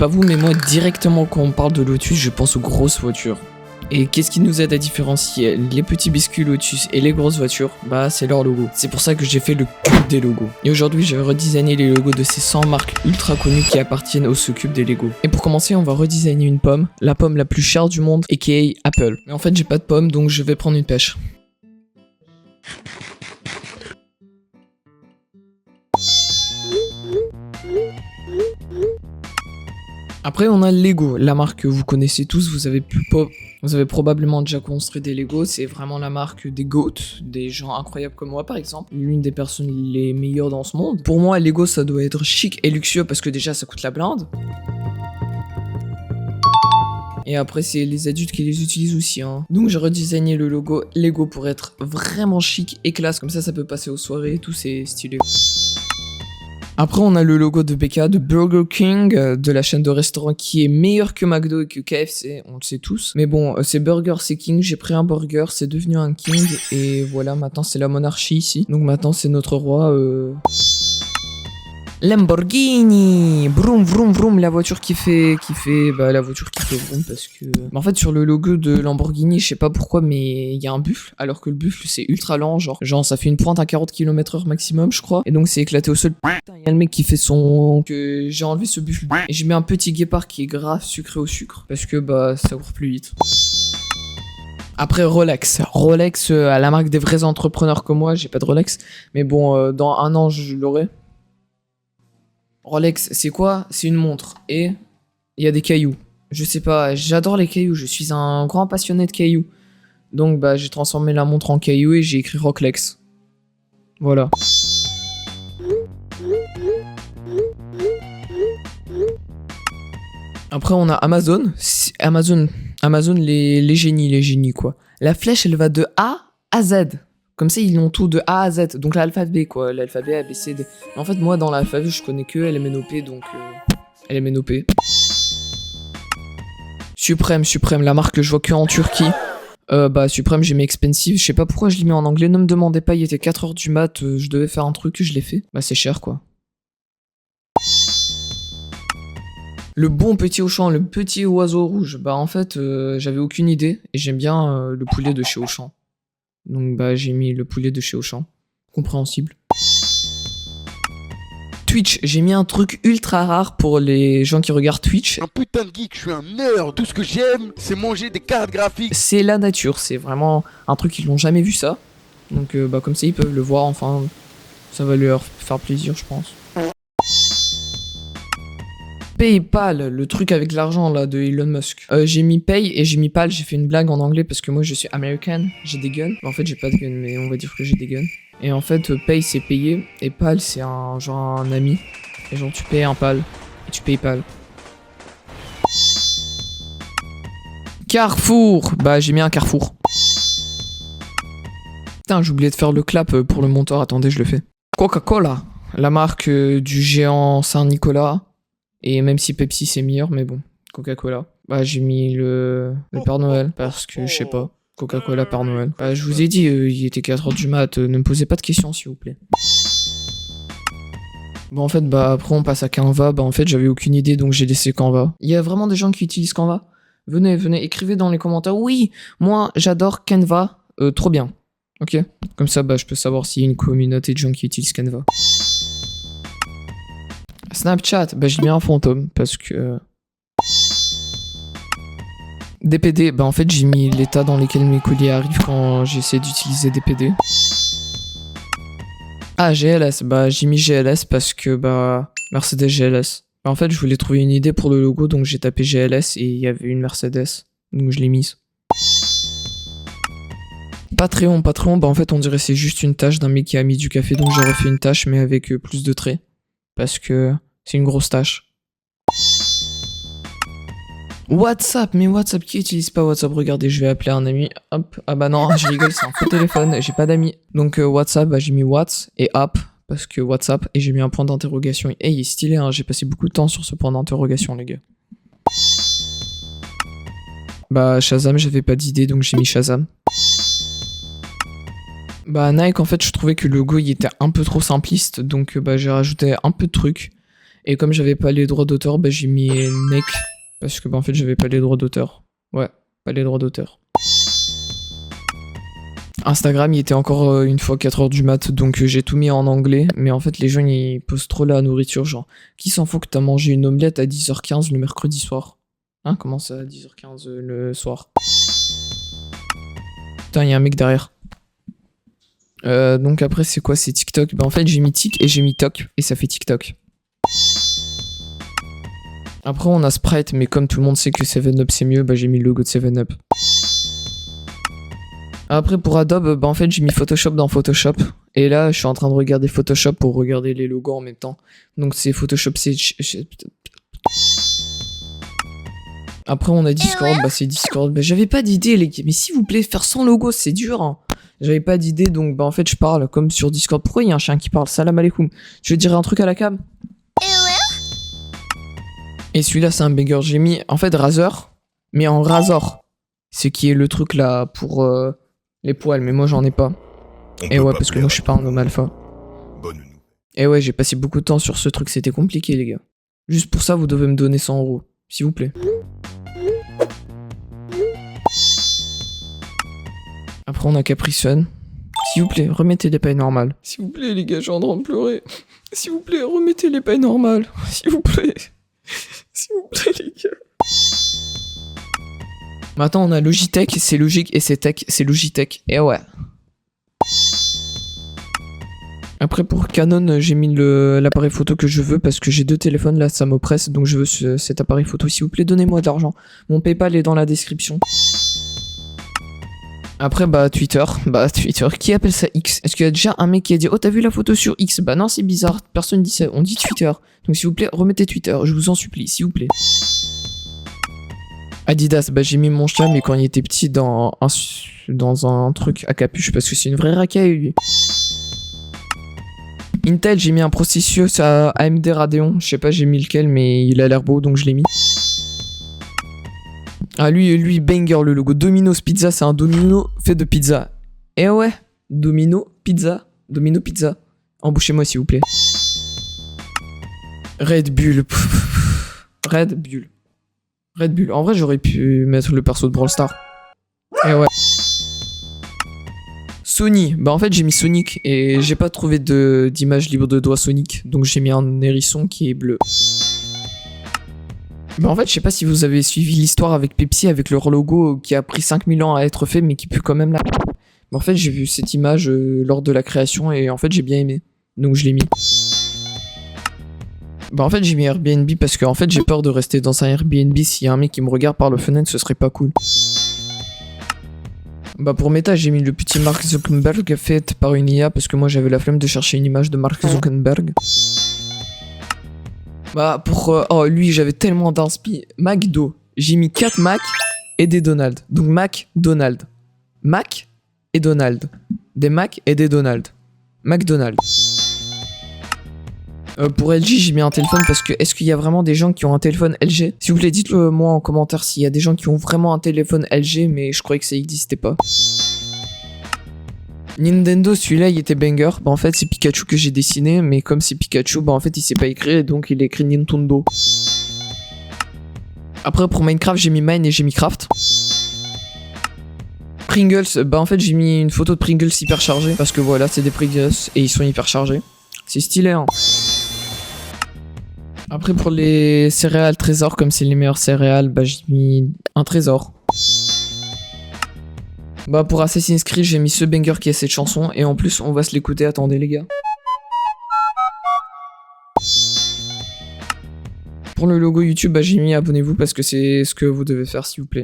pas vous, mais moi, directement, quand on parle de Lotus, je pense aux grosses voitures. Et qu'est-ce qui nous aide à différencier les petits biscuits Lotus et les grosses voitures? Bah, c'est leur logo. C'est pour ça que j'ai fait le cube des logos. Et aujourd'hui, je vais redesigner les logos de ces 100 marques ultra connues qui appartiennent au cube des Lego. Et pour commencer, on va redesigner une pomme, la pomme la plus chère du monde, aka Apple. Mais en fait, j'ai pas de pomme, donc je vais prendre une pêche. Après, on a Lego, la marque que vous connaissez tous, vous avez probablement déjà construit des Lego, c'est vraiment la marque des GOAT, des gens incroyables comme moi par exemple, l'une des personnes les meilleures dans ce monde. Pour moi, Lego ça doit être chic et luxueux parce que déjà ça coûte la blinde. Et après, c'est les adultes qui les utilisent aussi, hein. Donc j'ai redesigné le logo Lego pour être vraiment chic et classe, comme ça ça peut passer aux soirées et tout, c'est stylé. Après, on a le logo de BK, de Burger King, de la chaîne de restaurants qui est meilleure que McDo et que KFC, on le sait tous. Mais bon, c'est burger, c'est king, j'ai pris un burger, c'est devenu un king, et voilà, maintenant c'est la monarchie ici. Donc maintenant c'est notre roi, Lamborghini, vroom vroom vroom, la voiture qui fait vroom parce que... En fait sur le logo de Lamborghini, je sais pas pourquoi, mais il y a un buffle, alors que le buffle c'est ultra lent, genre ça fait une pointe à 40 km/h maximum je crois, et donc c'est éclaté au sol. Putain, il y a le mec qui fait son... que j'ai enlevé ce buffle, et j'ai mis un petit guépard qui est grave sucré au sucre, parce que bah ça court plus vite. Après Rolex, à la marque des vrais entrepreneurs comme moi, j'ai pas de Rolex, mais bon, dans un an je l'aurai. Rolex, c'est quoi? C'est une montre. Et il y a des cailloux. Je sais pas, j'adore les cailloux. Je suis un grand passionné de cailloux. Donc bah j'ai transformé la montre en caillou et j'ai écrit Rolex. Voilà. Après on a Amazon. Amazon les génies quoi. La flèche elle va de A à Z. Comme ça, ils l'ont tout de A à Z. Donc l'alphabet, quoi. L'alphabet A, B, C, D. En fait, moi, dans l'alphabet, je connais que LMNOP, donc... LMNOP. Suprême, la marque que je vois que en Turquie. Suprême, j'ai mis expensive. Je sais pas pourquoi je l'ai mis en anglais. Ne me demandez pas, il était 4h du mat. Je devais faire un truc, je l'ai fait. Bah, c'est cher, quoi. Le bon petit Auchan, le petit oiseau rouge. Bah, en fait, j'avais aucune idée. Et j'aime bien le poulet de chez Auchan. Donc bah j'ai mis le poulet de chez Auchan. Compréhensible. Twitch, j'ai mis un truc ultra rare pour les gens qui regardent Twitch. Un putain de geek, je suis un nerd. Tout ce que j'aime, c'est manger des cartes graphiques. C'est la nature, c'est vraiment un truc qu'ils n'ont jamais vu ça. Donc comme ça ils peuvent le voir, enfin ça va leur faire plaisir je pense. PayPal, le truc avec l'argent là de Elon Musk. J'ai mis Pay et j'ai mis Pal, j'ai fait une blague en anglais parce que moi je suis American, j'ai des guns. En fait j'ai pas de guns mais on va dire que j'ai des guns. Et en fait Pay c'est payer et Pal c'est un ami. Et genre tu payes un Pal et tu payes Pal. Carrefour, bah j'ai mis un Carrefour. Putain j'ai oublié de faire le clap pour le monteur, attendez je le fais. Coca-Cola, la marque du géant Saint-Nicolas. Et même si Pepsi c'est meilleur, mais bon, Coca-Cola. Bah j'ai mis le Père Noël, parce que je sais pas. Coca-Cola Père Noël. Bah je vous ai dit, il était 4h du mat, ne me posez pas de questions s'il vous plaît. Bon en fait, bah après on passe à Canva, bah en fait j'avais aucune idée donc j'ai laissé Canva. Il y a vraiment des gens qui utilisent Canva? Venez, écrivez dans les commentaires, oui, moi j'adore Canva, trop bien. Ok? Comme ça bah je peux savoir s'il y a une communauté de gens qui utilisent Canva. Snapchat, bah j'ai mis un fantôme parce que... DPD, bah en fait j'ai mis l'état dans lequel mes colis arrivent quand j'essaie d'utiliser DPD. Ah GLS, bah j'ai mis GLS parce que bah Mercedes GLS. Bah, en fait je voulais trouver une idée pour le logo donc j'ai tapé GLS et il y avait une Mercedes. Donc je l'ai mise. Patreon, bah en fait on dirait c'est juste une tâche d'un mec qui a mis du café donc j'ai refait une tâche mais avec plus de traits. Parce que c'est une grosse tâche. WhatsApp, mais WhatsApp, qui utilise pas WhatsApp? Regardez, je vais appeler un ami. Hop, ah bah non, je rigole, c'est un faux téléphone, j'ai pas d'amis. Donc WhatsApp, bah j'ai mis Whats et App, parce que WhatsApp, et j'ai mis un point d'interrogation. Et il est stylé, hein, j'ai passé beaucoup de temps sur ce point d'interrogation, les gars. Bah Shazam, j'avais pas d'idée, donc j'ai mis Shazam. Bah Nike, en fait, je trouvais que le logo, il était un peu trop simpliste, donc bah j'ai rajouté un peu de trucs. Et comme j'avais pas les droits d'auteur, bah j'ai mis mec. Parce que bah en fait j'avais pas les droits d'auteur. Ouais, pas les droits d'auteur. Instagram, il était encore une fois 4h du mat, donc j'ai tout mis en anglais. Mais en fait, les gens, ils posent trop la nourriture, genre, qui s'en fout que t'as mangé une omelette à 10h15 le mercredi soir? Hein, comment ça, à 10h15 le soir? Putain, il y a un mec derrière. Donc après, c'est quoi? C'est TikTok. Bah en fait, j'ai mis Tik et j'ai mis Tok, et ça fait TikTok. Après, on a Sprite, mais comme tout le monde sait que 7up c'est mieux, bah j'ai mis le logo de 7up. Après pour Adobe, bah en fait j'ai mis Photoshop dans Photoshop. Et là je suis en train de regarder Photoshop pour regarder les logos en même temps. Donc c'est Photoshop, c'est... Après on a Discord, bah c'est Discord. Bah j'avais pas d'idée les gars, mais s'il vous plaît, faire sans logo c'est dur. Hein. J'avais pas d'idée donc bah en fait je parle comme sur Discord. Pourquoi il y a un chien qui parle? Salam alaikum. Je vais dire un truc à la cam. Et celui-là c'est un banger. J'ai mis en fait Razer, mais en Razor. Ce qui est le truc là pour... les poils, mais moi j'en ai pas. Et ouais, parce que moi je suis pas un homme alpha. Et ouais, j'ai passé beaucoup de temps sur ce truc, c'était compliqué les gars. Juste pour ça, vous devez me donner 100€, s'il vous plaît. Après on a Capri Sun. S'il vous plaît, remettez les pailles normales. S'il vous plaît les gars, j'ai envie de pleurer. S'il vous plaît, remettez les pailles normales. S'il vous plaît. S'il vous plaît les gars. Maintenant on a Logitech, c'est logique, et c'est tech, c'est Logitech. Et ouais. Après pour Canon, j'ai mis l'appareil photo que je veux parce que j'ai 2 téléphones là, ça m'oppresse, donc je veux cet appareil photo. S'il vous plaît, donnez-moi de l'argent. Mon PayPal est dans la description. Après bah Twitter, qui appelle ça X? Est-ce qu'il y a déjà un mec qui a dit oh t'as vu la photo sur X? Bah non c'est bizarre, personne dit ça, on dit Twitter. Donc s'il vous plaît, remettez Twitter, je vous en supplie, s'il vous plaît. Adidas, bah j'ai mis mon chat mais quand il était petit dans un truc à capuche parce que c'est une vraie racaille lui. Intel, j'ai mis un processus à AMD Radeon, je sais pas j'ai mis lequel mais il a l'air beau donc je l'ai mis. Ah lui banger le logo. Domino's Pizza, c'est un domino fait de pizza. Eh ouais, Domino Pizza. Embauchez-moi s'il vous plaît. Red Bull. Red Bull. En vrai, j'aurais pu mettre le perso de Brawl Stars. Eh ouais. Sony. Bah en fait, j'ai mis Sonic et j'ai pas trouvé d'image libre de doigt Sonic. Donc j'ai mis un hérisson qui est bleu. Bah en fait, je sais pas si vous avez suivi l'histoire avec Pepsi, avec leur logo qui a pris 5000 ans à être fait, mais qui pue quand même la... Bah en fait, j'ai vu cette image lors de la création et en fait, j'ai bien aimé. Donc je l'ai mis. Bah en fait, j'ai mis Airbnb parce que en fait, j'ai peur de rester dans un Airbnb. S'il y a un mec qui me regarde par le fenêtre, ce serait pas cool. Bah pour Meta, j'ai mis le petit Mark Zuckerberg fait par une IA parce que moi, j'avais la flemme de chercher une image de Mark Zuckerberg. Bah pour... oh lui j'avais tellement d'inspi. McDo. J'ai mis 4 Mac et des Donald. Donc Mac, Donald. Mac et Donald. Des Mac et des Donald. McDonald. Pour LG j'ai mis un téléphone parce que est-ce qu'il y a vraiment des gens qui ont un téléphone LG? S'il vous plaît dites-le moi en commentaire s'il y a des gens qui ont vraiment un téléphone LG mais je croyais que ça n'existait pas. Nintendo, celui-là, il était banger. Bah en fait, c'est Pikachu que j'ai dessiné, mais comme c'est Pikachu, bah en fait, il sait pas écrire, donc il a écrit Nintendo. Après, pour Minecraft, j'ai mis Mine et j'ai mis Craft. Pringles, bah en fait, j'ai mis une photo de Pringles hyper chargée, parce que voilà, c'est des Pringles et ils sont hyper chargés. C'est stylé, hein. Après, pour les céréales trésors, comme c'est les meilleures céréales, bah j'ai mis un trésor. Bah pour Assassin's Creed j'ai mis ce banger qui est cette chanson et en plus on va se l'écouter, attendez les gars. Pour le logo YouTube bah j'ai mis abonnez-vous parce que c'est ce que vous devez faire s'il vous plaît.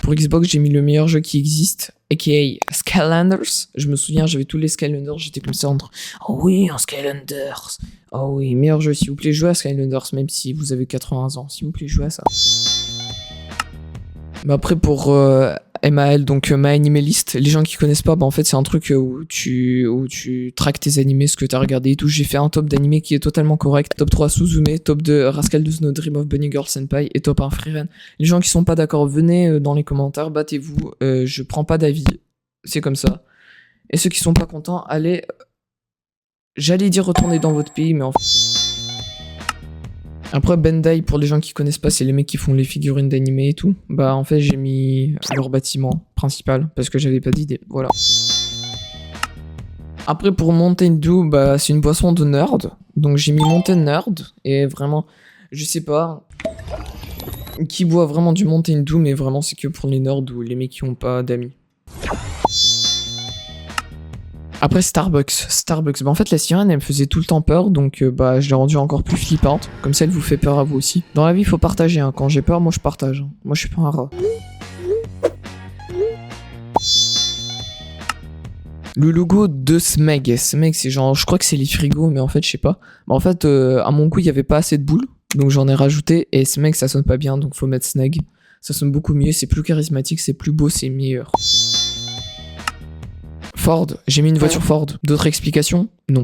Pour Xbox j'ai mis le meilleur jeu qui existe aka Skylanders. Je me souviens j'avais tous les Skylanders, j'étais comme ça entre oh oui un Skylanders. Oh oui meilleur jeu s'il vous plaît, jouez à Skylanders même si vous avez 80 ans, s'il vous plaît jouez à ça. Bah après pour MAL, donc My Anime List, les gens qui connaissent pas, bah en fait c'est un truc où tu traques tes animés, ce que t'as regardé et tout. J'ai fait un top d'animés qui est totalement correct. Top 3 Suzume, top 2 Rascal 12 No Dream of Bunny Girl Senpai et top 1 Frieren. Les gens qui sont pas d'accord, venez dans les commentaires, battez-vous, je prends pas d'avis, c'est comme ça. Et ceux qui sont pas contents, allez J'allais dire retourner dans votre pays, mais en fait... Après, Bandai, pour les gens qui connaissent pas, c'est les mecs qui font les figurines d'animé et tout. Bah, en fait, j'ai mis leur bâtiment principal, parce que j'avais pas d'idée, voilà. Après, pour Mountain Dew, bah, c'est une boisson de nerd. Donc, j'ai mis Mountain Nerd, et vraiment, je sais pas qui boit vraiment du Mountain Dew, mais vraiment, c'est que pour les nerds ou les mecs qui ont pas d'amis. Après Starbucks, bah en fait la sirène elle me faisait tout le temps peur, donc bah je l'ai rendue encore plus flippante, comme ça elle vous fait peur à vous aussi. Dans la vie il faut partager, hein. Quand j'ai peur moi je partage, hein. Moi je suis pas un rat. Le logo de Smeg c'est genre, je crois que c'est les frigos, mais en fait je sais pas. Bah en fait à mon goût il y avait pas assez de boules, donc j'en ai rajouté, et Smeg ça sonne pas bien, donc faut mettre Sneg. Ça sonne beaucoup mieux, c'est plus charismatique, c'est plus beau, c'est meilleur. Ford, j'ai mis une voiture Ford. D'autres explications? Non.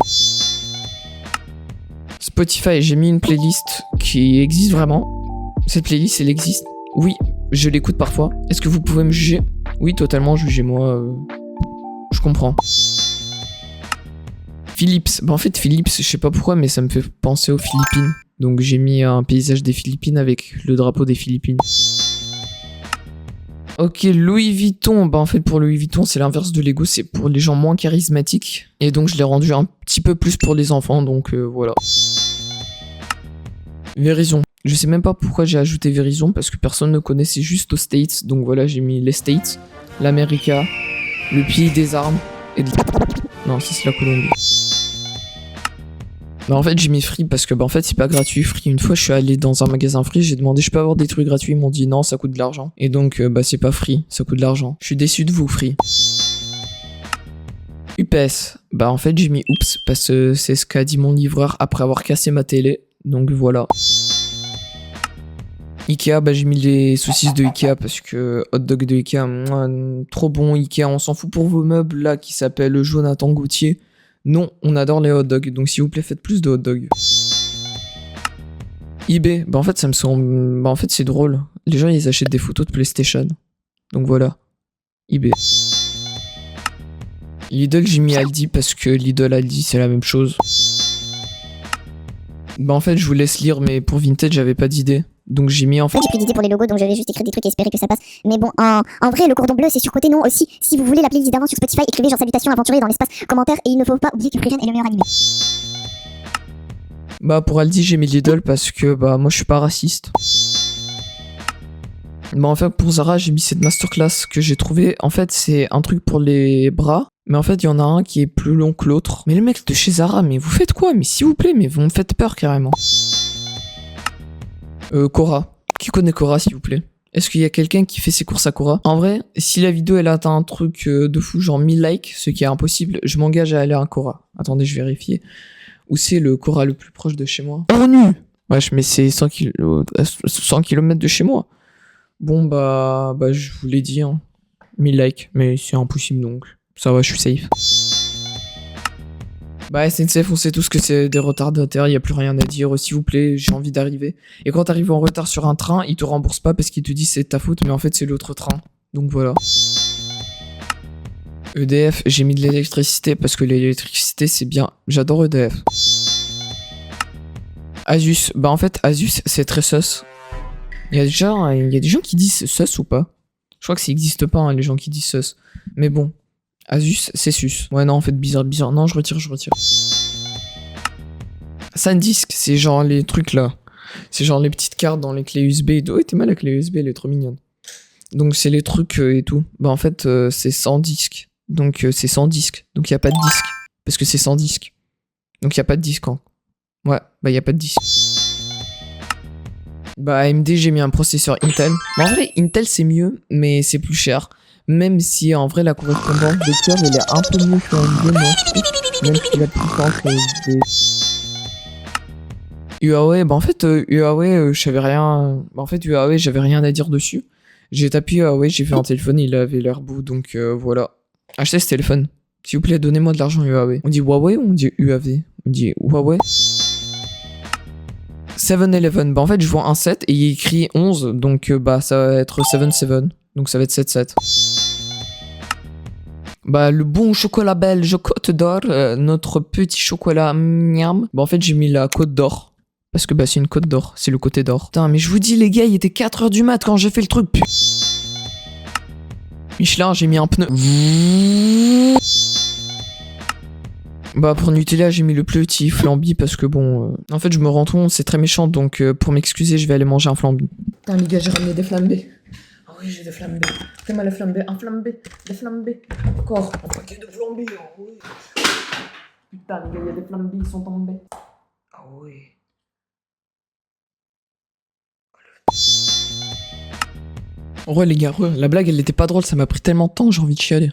Spotify, j'ai mis une playlist qui existe vraiment. Cette playlist, elle existe. Oui, je l'écoute parfois. Est-ce que vous pouvez me juger? Oui, totalement, jugez-moi. Je comprends. Philips, bah en fait Philips, je sais pas pourquoi, mais ça me fait penser aux Philippines. Donc j'ai mis un paysage des Philippines avec le drapeau des Philippines. Ok, Louis Vuitton, bah en fait pour Louis Vuitton c'est l'inverse de Lego, c'est pour les gens moins charismatiques, et donc je l'ai rendu un petit peu plus pour les enfants, donc voilà. Verizon, je sais même pas pourquoi j'ai ajouté Verizon, parce que personne ne connaît, c'est juste aux States, donc voilà j'ai mis les States, l'América, le pays des armes, et non ça c'est la Colombie. Bah en fait j'ai mis Free parce que bah en fait c'est pas gratuit Free. Une fois je suis allé dans un magasin Free, j'ai demandé je peux avoir des trucs gratuits, ils m'ont dit non ça coûte de l'argent. Et donc bah c'est pas Free, ça coûte de l'argent. Je suis déçu de vous Free. UPS, bah en fait j'ai mis oups parce que c'est ce qu'a dit mon livreur après avoir cassé ma télé. Donc voilà. Ikea, bah j'ai mis les saucisses de Ikea parce que hot dog de Ikea, trop bon Ikea, on s'en fout pour vos meubles là qui s'appellent Jonathan Gauthier. Non, on adore les hot dogs, donc s'il vous plaît, faites plus de hot dogs. eBay, bah en fait, ça me semble... Bah en fait, c'est drôle. Les gens, ils achètent des photos de PlayStation. Donc voilà. eBay. Lidl, j'ai mis Aldi parce que Lidl, Aldi, c'est la même chose. Bah en fait, je vous laisse lire, mais pour Vintage, j'avais pas d'idée. Donc j'ai mis en fait... J'ai plus d'idées pour les logos, donc j'avais juste écrit des trucs et espérer que ça passe. Mais bon, en vrai, le cordon bleu, c'est surcoté, non aussi. Si vous voulez la playlist d'avant sur Spotify, écrivez genre salutations aventuriers dans l'espace commentaire, et il ne faut pas oublier que Free Ren est le meilleur animé. Bah pour Aldi, j'ai mis Lidl parce que bah moi je suis pas raciste. Bah en fait pour Zara, j'ai mis cette masterclass que j'ai trouvé. En fait c'est un truc pour les bras. Mais en fait, il y en a un qui est plus long que l'autre. Mais les mecs de chez Zara, mais vous faites quoi? Mais s'il vous plaît, mais vous me faites peur carrément. Cora. Qui connaît Cora, s'il vous plaît? Est-ce qu'il y a quelqu'un qui fait ses courses à Cora? En vrai, si la vidéo elle atteint un truc de fou, genre 1000 likes, ce qui est impossible, je m'engage à aller à un Cora. Attendez, je vais vérifier. Où c'est le Cora le plus proche de chez moi? Ornu! Wesh, mais c'est 100 km de chez moi. Bon, bah je vous l'ai dit, hein. 1000 likes, mais c'est impossible donc. Ça va, je suis safe. Bah SNCF, on sait tous que c'est des retardataires, y a plus rien à dire, s'il vous plaît, j'ai envie d'arriver. Et quand t'arrives en retard sur un train, ils te remboursent pas parce qu'ils te disent c'est de ta faute, mais en fait c'est l'autre train. Donc voilà. EDF, j'ai mis de l'électricité parce que l'électricité c'est bien. J'adore EDF. Asus, bah en fait Asus c'est très sus. Il y a des gens qui disent sus ou pas? Je crois que ça existe pas hein, les gens qui disent sus. Mais bon. Asus, c'est sus. Ouais, non, en fait, bizarre. Non, je retire. SanDisk, c'est genre les trucs là. C'est genre les petites cartes dans les clés USB. Ouais, t'es mal la clé USB, elle est trop mignonne. Donc, c'est les trucs et tout. Bah, en fait, c'est sans disque. Donc, c'est sans disque. Donc, il n'y a pas de disque. Parce que c'est sans disque. Donc, il n'y a pas de disque. Hein. Ouais, bah, il n'y a pas de disque. Bah, AMD, j'ai mis un processeur Intel. Bah, en vrai, Intel, c'est mieux, mais c'est plus cher. Même si en vrai la correspondance de cœur elle est un peu mieux que AMD, moi je trouve. Même si la puissance est Huawei, bah en fait Huawei j'avais rien. Bah, en fait Huawei j'avais rien à dire dessus. J'ai tapé Huawei, j'ai fait un téléphone, il avait l'air beau donc voilà. Achetez ce téléphone. S'il vous plaît, donnez-moi de l'argent Huawei. On dit Huawei ou on dit UAV? On dit Huawei. 7-Eleven, bah en fait je vois un 7 et il est écrit 11 donc bah ça va être 7-7. Donc ça va être 7-7. Bah, le bon chocolat belge Côte d'Or, notre petit chocolat miam. Bah, en fait, j'ai mis la Côte d'Or. Parce que, bah, c'est une Côte d'Or. C'est le côté d'or. Putain, mais je vous dis, les gars, il était 4h du mat quand j'ai fait le truc. Michelin, j'ai mis un pneu. Bah, pour Nutella, j'ai mis le plus petit flambi parce que, bon... En fait, je me rends compte, c'est très méchant. Donc, pour m'excuser, je vais aller manger un flambi. Putain, les gars, j'ai ramené des flambés. Ah oui, j'ai des flambés. Fais-moi les flambés. Un flambé. Des flambés. Encore. Un paquet de flambés. Oh oui. Putain, les gars, il y a des flambés, ils sont tombés. Ah oui. En vrai, les gars, la blague, elle était pas drôle, ça m'a pris tellement de temps, j'ai envie de chialer.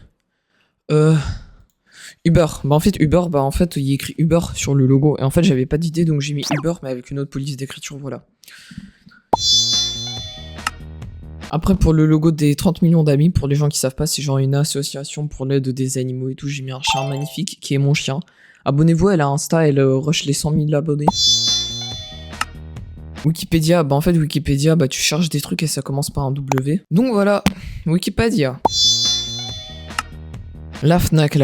Uber. Bah, en fait, Uber, bah, en fait, il y a écrit Uber sur le logo. Et en fait, j'avais pas d'idée, donc j'ai mis Uber, mais avec une autre police d'écriture, voilà. Après, pour le logo des 30 millions d'amis, pour les gens qui savent pas, c'est genre une association pour l'aide des animaux et tout. J'ai mis un chien magnifique qui est mon chien. Abonnez-vous, elle a Insta, elle rush les 100 000 abonnés. Wikipédia, bah en fait Wikipédia, bah tu cherches des trucs et ça commence par un W. Donc voilà, Wikipédia. La Fnac,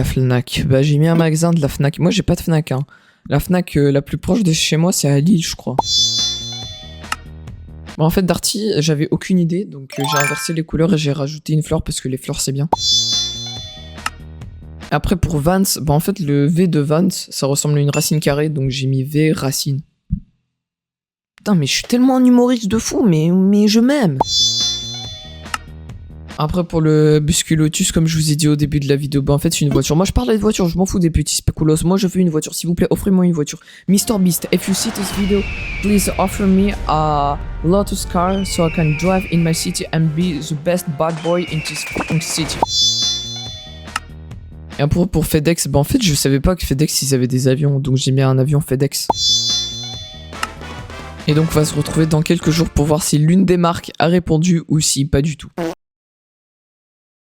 bah j'ai mis un magasin de la Fnac. Moi j'ai pas de Fnac, hein. La Fnac la plus proche de chez moi c'est à Lille, je crois. Bah en fait Darty, j'avais aucune idée, donc j'ai inversé les couleurs et j'ai rajouté une fleur parce que les fleurs c'est bien. Après pour Vance, bah en fait le V de Vance, ça ressemble à une racine carrée, donc j'ai mis V racine. Putain, mais je suis tellement un humoriste de fou, mais je m'aime. Après, pour le Busculotus, comme je vous ai dit au début de la vidéo, bah en fait, c'est une voiture. Moi, je parle de voiture, je m'en fous des petits spéculos. Moi, je veux une voiture. S'il vous plaît, offrez-moi une voiture. MrBeast, if you see this video, please offer me a Lotus car so I can drive in my city and be the best bad boy in this fucking city. Et après, pour FedEx, bah en fait, je savais pas que FedEx, ils avaient des avions, donc j'ai mis un avion FedEx. Et donc on va se retrouver dans quelques jours pour voir si l'une des marques a répondu ou si pas du tout.